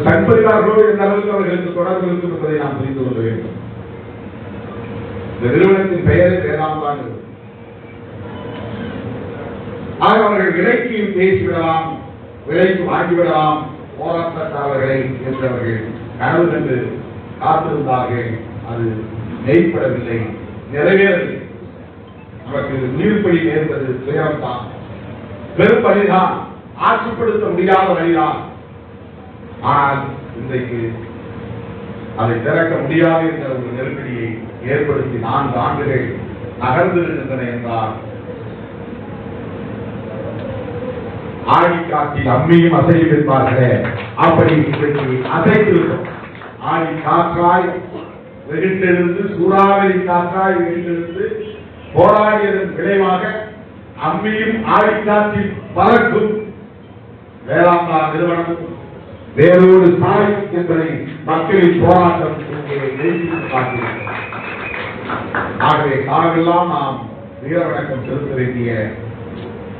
சண்பரிவார்களோடு எந்த அளவுக்கு அவர்களுக்கு தொடர்பு இருக்கும் என்பதை நாம் புரிந்து கொள்ள வேண்டும். இந்த நிறுவனத்தின் பெயரை வேதாந்தான். ஆக அவர்கள் விலைக்கு பேசிவிடலாம், விலைக்கு வாங்கிவிடலாம் போராட்டக்காரர்களை என்றவர்கள் கனவு கண்டு காத்திருந்தார்கள். அது நெய்ப்படவில்லை, நிறைவேறவில்லை. நமக்கு நீர்ப்படி நேர்ந்தது துயரம்தான், பெரும் வழிதான், ஆட்சிப்படுத்த முடியாத வழிதான். ஆனால் இன்றைக்கு அதை திறக்க முடியாது என்ற ஒரு நெருக்கடியை ஏற்படுத்தி 4 ஆண்டுகள் நகர்ந்திருக்கின்றன என்றால், ஆடிக்காற்றில் அம்மியும் அசையும் என்பார்களே, அப்படி இன்றைக்கு அசைத்திருக்கும். ஆடி காற்றாய் வெகுண்டெழுந்து, சூறாவளி காற்றாய் வெகுண்டெழுந்து போராடியதன் விளைவாக அம்மியும் ஆடிக்காற்றில் பறக்கும். வேதாந்தா நிறுவனம் வேறோடு சாயும் என்பதை மக்களின் போராட்டம் இங்கே எழுதி காட்டியிருக்கிறது. ஆகவே காலமெல்லாம் நாம் வீர வணக்கம் செலுத்த வேண்டிய,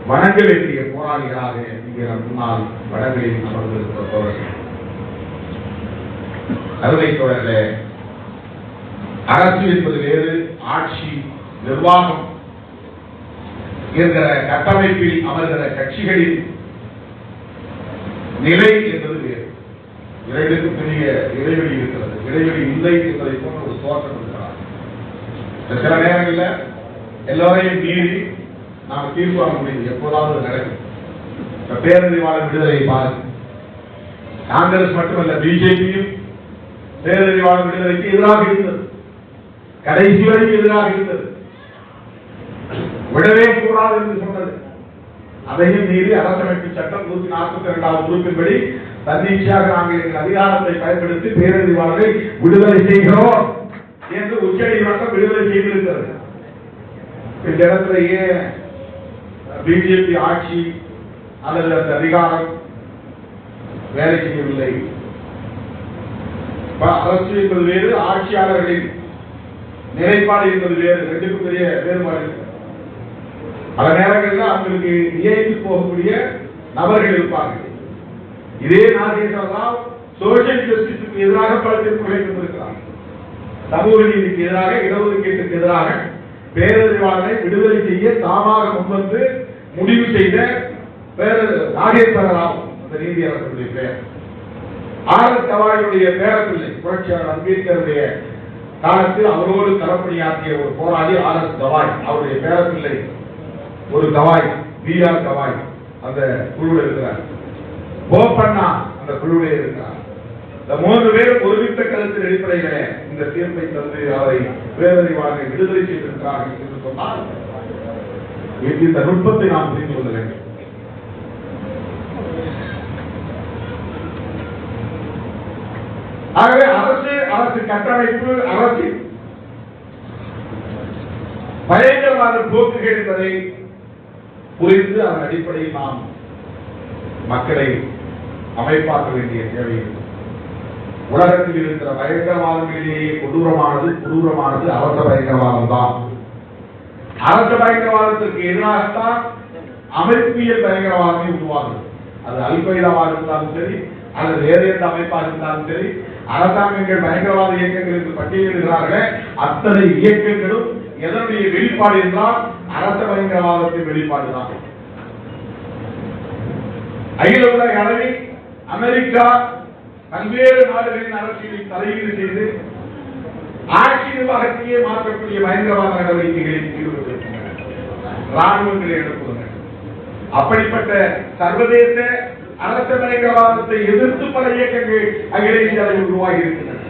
வணங்க வேண்டிய போராளிகளாக இங்கே முன்னால் வடங்களில் அமர்ந்திருக்கிற தோழர்கள், அருமை தோழர்களே, அரசு என்பது வேறு, ஆட்சி நிர்வாகம் என்கிற கட்டமைப்பில் அமர்கிற கட்சிகளின் நிலை என்பது வேறு. இரண்டுக்கும் பெரிய இடைவெளி இருக்கிறது. இடைவெளி இல்லை என்பதை போன்ற ஒரு தோற்றம் இருக்கிறார். சில நேரங்களில் எல்லோரையும் மீறி நாம் தீர்ப்பு வாங்க முடியும். எப்போதாவது நடக்கும். பேரறிவாளர் விடுதலை பாருங்கள். காங்கிரஸ் மட்டுமல்ல, பிஜேபியும் பேரறிவாளர் விடுதலைக்கு எதிராக இருந்தது. கடைசி வரை எதிராக இருந்தது, விடவே கூடாது என்று சொன்னது. அதையும் மீறி அரசமைப்பு சட்டம் 142வது உறுப்பின்படி தன்னிச்சையாக நாங்கள் எங்கள் அதிகாரத்தை பயன்படுத்தி பேரறிவாளரை விடுதலை செய்கிறோம் என்று உச்சநீதிமன்றம் விடுதலை செய்திருக்கிறது. இந்த இடத்துல ஏன் பிஜேபி ஆட்சி அல்லது அந்த அதிகாரம் வேலை செய்யவில்லை? அரசு என்பது வேறு, ஆட்சியாளர்களின் நிலைப்பாடு என்பது வேறு, ரெண்டுக்கும் பெரிய வேறுபாடு இருக்கு. பல நேரங்களில் அவங்களுக்கு இயங்கி போகக்கூடிய நபர்கள் இருப்பார்கள். இதே நாகேஸ்வரராவ் சோசியல் ஜஸ்டிஸுக்கு எதிராக பல தீர்ப்புகளை கொண்டிருக்கிறார். சமூக நீதிக்கு எதிராக, இடஒதுக்கீட்டுக்கு எதிராக பேரறிவாளரை விடுதலை செய்ய தாமாக முன்வந்து முடிவு செய்த நாகேஸ்வரராவ் அந்த நீதியரசருடைய பெயர். ஆர்.எஸ். கவாயுடைய பேரப்பிள்ளை புரட்சியாளர் அம்பேத்கருடைய காலத்தில் அவரோடு களப்பணியாற்றிய ஒரு போராளி ஆர்.எஸ். கவாய், அவருடைய பேரப்பிள்ளை ஒரு கவாய், பி.ஆர். கவாய் அந்த குழுவில் இருக்கிறார். போப்பண்ணா அந்த குழுவில் இருக்கிறார். இந்த 3 பேர் ஒருமித்த கருத்தின் அடிப்படையிலே இந்த தீர்ப்பை தந்து அவரை பேரறிவாளரை விடுதலை செய்திருக்கிறார்கள் என்று சொன்னால் இந்த நுட்பத்தை நாம் புரிந்து கொள்ள வேண்டும். ஆகவே அரசு கட்டமைப்பு, அரசின் பயங்கரவாத போக்குகள் என்பதை புரிந்து அதன் அடிப்படையில் நாம் மக்களை அமைப்பாக்க வேண்டிய தேவை. உலகத்தில் இருக்கிற பயங்கரவாதங்களிலேயே கொடூரமானது அரச பயங்கரவாதம் தான். அரச பயங்கரவாதத்திற்கு எதிராகத்தான் அமைப்பியல் பயங்கரவாதமே உருவாகும். அது அல்-கொய்தாவாக இருந்தாலும் சரி, அல்லது வேறு எந்த அமைப்பாக இருந்தாலும் சரி, அரசாங்கங்கள் பயங்கரவாத இயக்கங்கள் என்று பட்டியலிடுகிறார்களே, அத்தனை இயக்கங்களும் எதனுடைய வெளிப்பாடு என்றால் அரச பயங்கரவாதத்தின் வெளிப்பாடுதான். அகில உலக அளவில் அமெரிக்கா பல்வேறு நாடுகளின் அரசியலில் தலையீடு செய்து ஆட்சி நிர்வாகத்தையே மாற்றக்கூடிய பயங்கரவாத நடவடிக்கைகளில் ஈடுபட்டிருக்கின்றன, ராணுவங்களை எழுப்புகின்றன. அப்படிப்பட்ட சர்வதேச அரச பயங்கரவாதத்தை எதிர்த்து பல இயக்கங்கள் அகில இந்திய அளவில் உருவாகி இருக்கின்றன.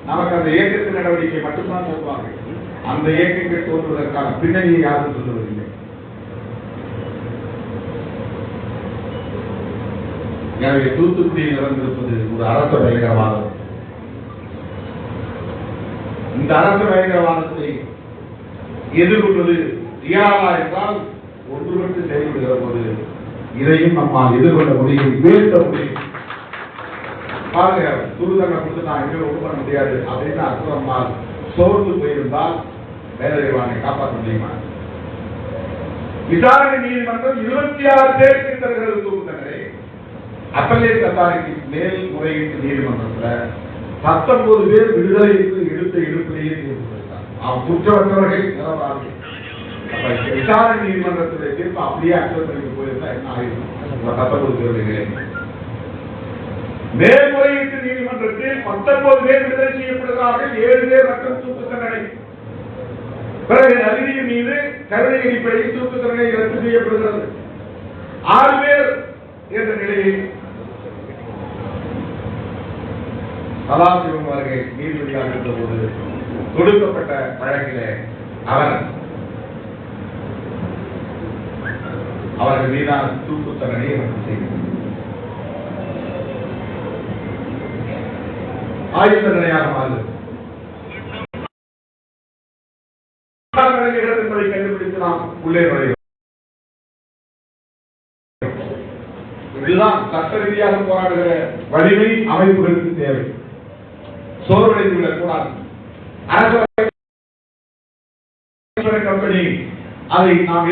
நமக்கு அந்த இயக்கத்தின் நடவடிக்கை மட்டும்தான் சொல்வார்கள். அந்த இயக்கங்கள் தோன்றுவதற்கான பின்னணியை யாரும் சொல்லுவதில்லை. எனவே தூத்துக்குடியில் நடந்திருப்பது ஒரு அரச பயங்கரவாதம். இந்த அரச பயங்கரவாதத்தை எதிர்கொள்வது இயலாதா என்றால் ஒன்றுபட்டு செயல்படுகிற போது இதையும் நம்மால் எதிர்கொள்ள முடியும், வீழ்த்த முடியும். பாருங்க, துருதண்டனை கொடுத்து நான் எங்க ஒன்று பண்ண முடியாது அப்படின்னு அற்புதமால் சோர்ந்து போயிருந்தால் பேரறிவாளனை காப்பாற்ற முடியுமா? விசாரணை நீதிமன்றம் 26 பேருக்கு தருகிறது தூக்கு தண்டனை. அப்பலேட் அத்தாரிட்டி மேல்முறையீட்டு நீதிமன்றத்தில் 19 பேர் விடுதலைக்கு எடுத்த எடுப்பிலேயே தீர்ப்பு. அவன் குற்றமற்றவர்கள் நிரபராதிகள். விசாரணை நீதிமன்றத்துடைய தீர்ப்பு அப்படியே அக்செப்ட் பண்ணி போயிருந்தா என்ன ஆகிடும்? 19 பேருடைய மேல்முறையீட்டு நீதிமன்றத்தில் 19 பேர் விடுதலை செய்யப்படுகிறார்கள், 7 பேர் மட்டும் தூக்கு தண்டனை. பிறகு நளினியின் மீது கருணை அடிப்படையில் தூக்கு தண்டனை ரத்து செய்யப்படுகிறது. 6 பேர் என்ற நிலையில் சதாசிவம் அவர்கள் நீதிபதியாக இருந்த போது கொடுக்கப்பட்ட வழக்கிலே அவர்கள் மீதான தூக்கு தண்டனை ரத்து செய்தது. ஆயுள் தண்டனையாக மாறுது. என்பதை கண்டுபிடித்து நாம் உள்ளே நுழைகிறோம். இதுதான் சட்ட ரீதியாக போராடுகிற வலிமை அமைப்புகளுக்கு தேவை. சோர்வடைந்து விடக்கூடாது. அரசு கம்பெனி அதை நாம்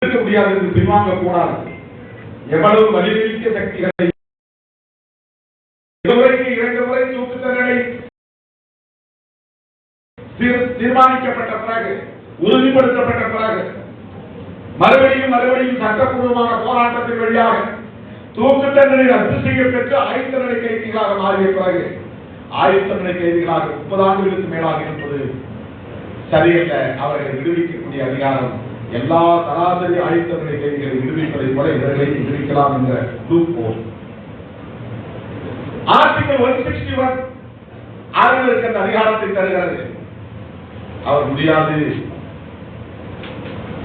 எதிர்க்க முடியாது என்று பின்வாங்க கூடாது. எவ்வளவு வலிமைக்க சக்திகளை 2 முறை தூக்கு தண்டனை தீர்மானிக்கப்பட்ட பிறகு, உறுதிப்படுத்தப்பட்ட பிறகு மறுபடியும் சட்டப்பூர்வமான போராட்டத்தின் வழியாக தூக்கு தண்டனை ரத்து செய்யப்பட்டு ஆயுள் தண்டனை கைதிகளாக மாறிய பிறகு ஆயுள் தண்டனை கைதிகளாக 30 ஆண்டுகளுக்கு மேலாக இருப்பது சரியல்ல. அவர்களை விடுவிக்கக்கூடிய அதிகாரம் எல்லா சராசரி ஆயுள் தண்டனை கைதிகளை விடுவிப்பதை போல இவர்களை விடுவிக்கலாம் என்ற லூப் ஹோல். ஆர்டிகல் 161 ஆளுநருக்கு அந்த அதிகாரத்தை தருகிறது. அவர் முடியாது.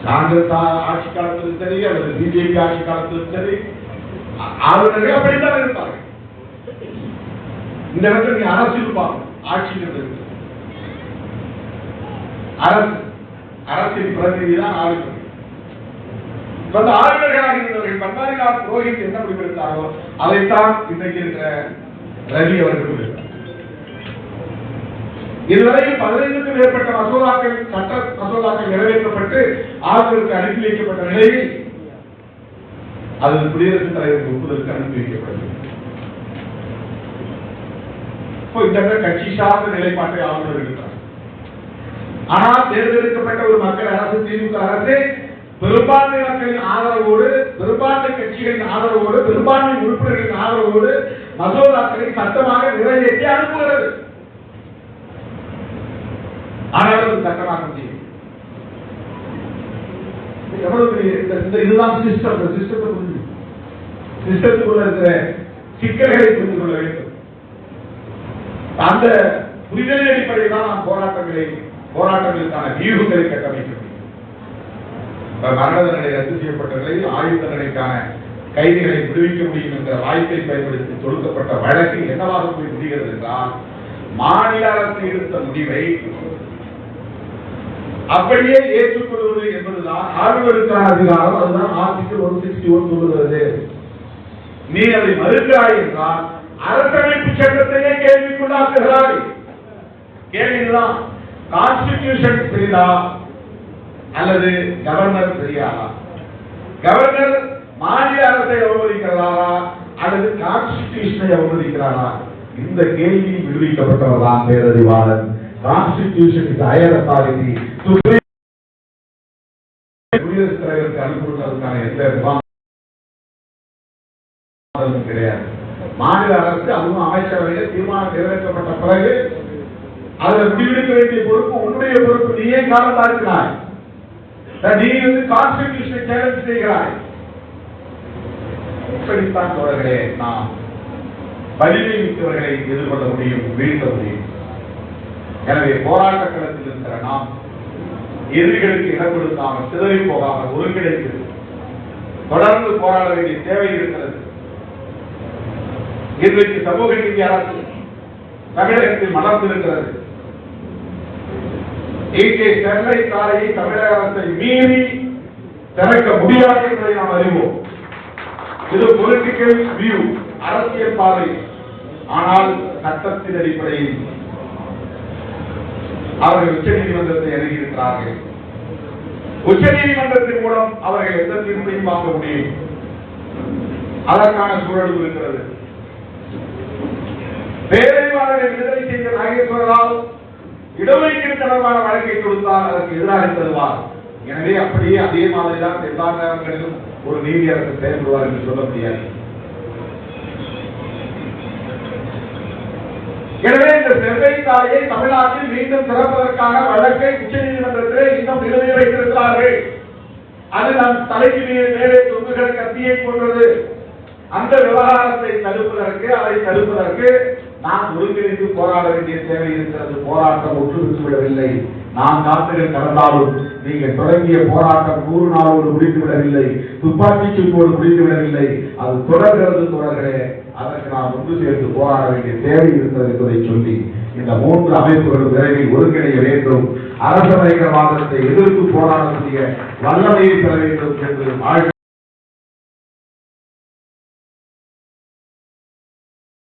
காங்கிரஸ் ஆட்சி காலத்திலும் சரி அல்லது பிஜேபி ஆட்சி காலத்திலும் சரி ஆளுநர்கள் அப்படித்தான் இருப்பார்கள். இந்த இடத்துல நீ அரசியல் பார்க்கணும். ஆட்சி அரசின் பிரதிநிதி தான் ஆளுநர். அந்த ஆளுநர்களாக இருந்தவர்கள் பன்வாரிலால் புரோஹித் என்ன முடிவெடுத்தாரோ அதைத்தான் இன்றைக்கு இருக்கிற ரவி அவர்கள். இதுவரையில் 15க்கும் மேற்பட்ட மசோதாக்கள் சட்ட மசோதாக்கள் நிறைவேற்றப்பட்டு ஆளுநருக்கு அனுப்பி வைக்கப்பட்ட நிலையில் அது குடியரசுத் தலைவருக்கு ஒப்புதலுக்கு அனுப்பி வைக்கப்பட்டது. இந்த கட்சி சார்ந்த நிலைப்பாட்டை ஆளுநர் இருக்கிறார். ஆனால் தேர்ந்தெடுக்கப்பட்ட ஒரு மக்கள் அரசு, திமுக அரசு பெரும்பான்மை மக்களின் ஆதரவோடு, பெரும்பான்மை கட்சிகளின் ஆதரவோடு, பெரும்பான்மை உறுப்பினர்களின் ஆதரவோடு மசோதாக்களை சட்டமாக நிறைவேற்றி அனுப்புகிறது. ஆனால் சட்டமாக முடியும். இதுதான் சிஸ்டம். சிஸ்டத்துக்குள்ள இருக்கிற சிக்கல்களை புரிந்து கொள்ள வேண்டும். அந்த புரிதலின் அடிப்படையில் தான் நாம் போராட்டங்களுக்கான வியூகங்களை கட்டமைக்க முடியும். மரண தண்டனை ரத்து செய்யப்பட்ட நிலையில் ஆயுள் தண்டனைக்கான கைதிகளை விடுவிக்க முடியும் என்ற வாய்ப்பை பயன்படுத்தி தொடுக்கப்பட்ட வழக்கில் என்னவாக போய் முடிகிறது என்றால், மாநில அரசு எடுத்த முடிவை அப்படியே ஏற்றுக்கொள்வது என்பதுதான் ஆளுநருக்கான அதிகாரம். அதுதான் ஆர்டிகல் 161 சொல்லுகிறது. நீ அதை மறுக்கிறாய் என்றால் அரசமைப்பு சட்டத்தையே கேள்விக்குள்ளாக்குகிறாய். கேள்விதான், கான்ஸ்டிடியூஷன் சரிதா அல்லது கவர்னர் சரியாதா? கவர்னர் மாநில அரசை அவமதிக்கிறதா அல்லது கான்ஸ்டிடியூஷனை அவமதிக்கிறாரா? இந்த கேள்வி விடுவிக்கப்பட்டவர் தான் Perarivalan. Constitution is higher authority. குடியரசுத் தலைவருக்கு அனுப்புவதற்கான எந்த கிடையாது. மாநில அரசு, அதுவும் அமைச்சரவையில் தீர்மானம் நிறைவேற்றப்பட்ட பிறகு அதில் முடிவெடுக்க வேண்டிய பொறுப்பு உன்னுடைய பொறுப்பு. நீயே காலம் தாழ்த்தினாய். நீ கான்ஸ்டிடியூஷனை சேலஞ்ச் செய்கிறாய். இப்படித்தான் தோழர்களே நாம் வலிமை மிக்கவர்களை எதிர்கொள்ள முடியும், வீழ்த்த முடியும். எனவே போராட்ட களத்தில் இருக்கிற நாம் எதிரிகளுக்கு இடம் கொடுக்காமல், சிதறி போகாமல், ஒருங்கிணைத்து தொடர்ந்து போராட வேண்டிய தேவை இருக்கிறது. இன்றைக்கு சமூக நீதி அரசு தமிழகத்தில் மலர்ந்திருக்கிறது. இங்கே ஸ்டெர்லைட் ஆலையை தமிழக அரசை மீறி திறக்க முடியாது என்பதை நாம் அறிவோம். இது பொலிட்டிக்கல் வியூ, அரசியல் பார்வை. ஆனால் சட்டத்தின் அடிப்படையில் அவர்கள் உச்ச நீதிமன்றத்தை அணுகியிருக்கிறார்கள். உச்ச நீதிமன்றத்தின் மூலம் அவர்கள் எந்த தீர்ப்பையும் வாங்க முடியும். அதற்கான சூழல் இருக்கிறது. பேரறிவாளரை விடுதலை செய்த நாகேஸ்வரரால் இடஒதுக்கீடு தொடர்பான வழக்கை கொடுத்தால் அதற்கு எதிராக தருவார். எனவே அப்படியே அதே மாதிரிதான் எல்லா நேரங்களிலும் ஒரு நீதி அரசு செயல்படுவார் என்று சொல்ல முடியாது. எனவே இந்த ஸ்டெர்லைட் ஆலையை தமிழ்நாட்டில் மீண்டும் திறப்பதற்கான வழக்கை உச்ச நீதிமன்றத்தில் இன்னும் நிலுவை வைத்திருக்கிறார்கள். அது நம் தலைக்கு மேலே தொங்குகிற கத்தியை போன்றது. அந்த விவகாரத்தை தடுப்பதற்கு, அதை தடுப்பதற்கு நாம் ஒருங்கிணைந்து போராட வேண்டிய தேவை இருக்கிறது. போராட்டம் ஒற்றுவித்து விடவில்லை. நாம் நாட்கள் கடந்தாலும் நீங்கள் தொடங்கிய போராட்டம் 100 நாளோடு முடித்து விடவில்லை, துப்பாக்கி சூட்டோடு முடித்து விடவில்லை. அது தொடர்கிறது. தொடர்களே, அதற்கு நாம் ஒன்று சேர்ந்து போராட வேண்டிய தேவை இருக்கிறது என்பதை சொல்லி இந்த 3 அமைப்புகளும் விரைவில் ஒருங்கிணைய வேண்டும். அரச பயங்கரவாதத்தை எதிர்த்து போராடக்கூடிய வல்லமையை பெற வேண்டும் என்று